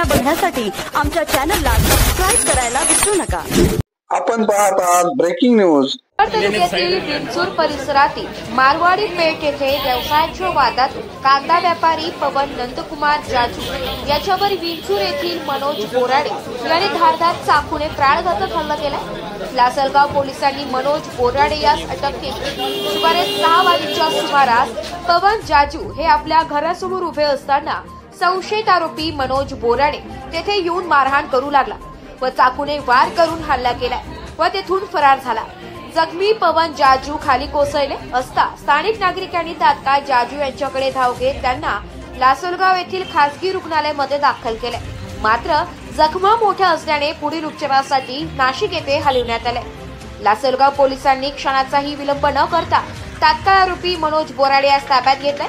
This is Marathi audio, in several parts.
बातम्या बघण्यासाठी आमच्या चॅनलला सबस्क्राईब करायला विसरू नका। आपण पाहत आहात ब्रेकिंग न्यूज। तालुक्यातील विंचूर परिसरातील मारवाडी पेठ येथे व्यवसायाच्या वादात कांदा व्यापारी पवन नंदकुमार जाजू याच्यावर विंचूर येथील मनोज बोराडे यांनी धारदार चाकूने प्राणघातक हल्ला केला। लासलगाव पोलिसांनी मनोज बोराडे यास अटक केली। सुमारे 6 वाजेच्या सुमारास पवन जाजू हे आपल्या घरासमोर उभे असताना संशयित आरोपी मनोज बोराडे तेथे येऊन मारहाण करू लागला व चाकूने वार करून हल्ला केला व तेथून फरार झाला। जखमी पवन जाजू खाली कोसळले असता स्थानिक नागरिकांनी तात्काळ जाजू यांच्याकडे धाव घेत त्यांना लासलगाव येथील खासगी रुग्णालयामध्ये दाखल केले। मात्र जखमा मोठ्या असल्याने पुढील उपचारासाठी नाशिक येथे हलविण्यात आले। लासलगाव पोलिसांनी क्षणाचाही विलंब न करता तात्काळ आरोपी मनोज बोराडे यास ताब्यात घेतले।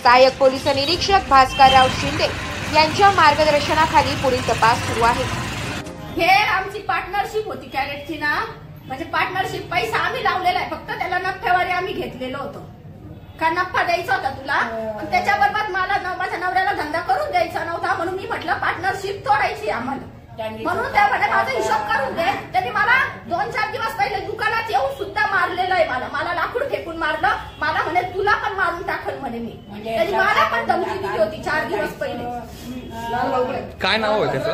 सहाय्यक पोलीस निरीक्षक भास्करराव शिंदे यांच्या मार्गदर्शनाखाली पुढील तपास सुरू आहे। हे आमची पार्टनरशिप होती कॅरेटची ना, म्हणजे पार्टनरशिप पैसा आम्ही लावलेला आहे, फक्त त्याला नफ्यावर आम्ही घेतलेलो होतो का नफा द्यायचा होता तुला, पण त्याच्याबरोबर मला माझ्या नवऱ्याला धंदा करून द्यायचा नव्हता म्हणून मी म्हटलं पार्टनरशिप तोडायची आम्हाला, म्हणून त्या म्हणे माझा हिशोब करून दे। त्यांनी मला 2-4 दिवस पहिले दुकानात येऊन सुद्धा मारलेलं आहे, मला लाकूड फेकून मारलं, मला म्हणे तुला पण मारून टाकल म्हणे मी, त्यांनी मला पण धमकी दिली होती 4 दिवस पहिले। काय नाव आहे त्याचं?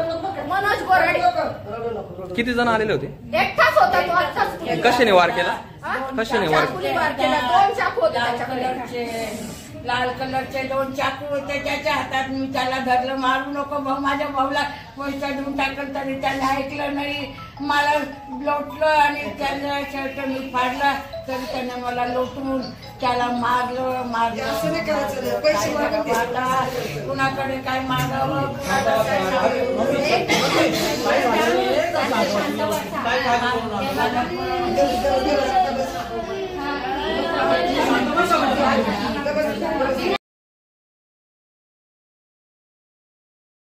मनोज बोराडे। किती जण आलेले होते? एकटाच होता तो, आत्ताच। कशाने वार केला? कशाने वार केला? 2 चाकू होते त्याच्याकडे, लाल कलरचे 2 चाकू होते त्याच्या हातात। मी त्याला धरलं, मारू नको भाऊ, माझ्या भाऊला पैसा देऊन टाकलं तरी त्याने ऐकलं नाही, मला लोटलं आणि त्याला शर्ट मी फाडला तरी त्याने मला लोटून त्याला मारलं। कुणाकडे काय मागावं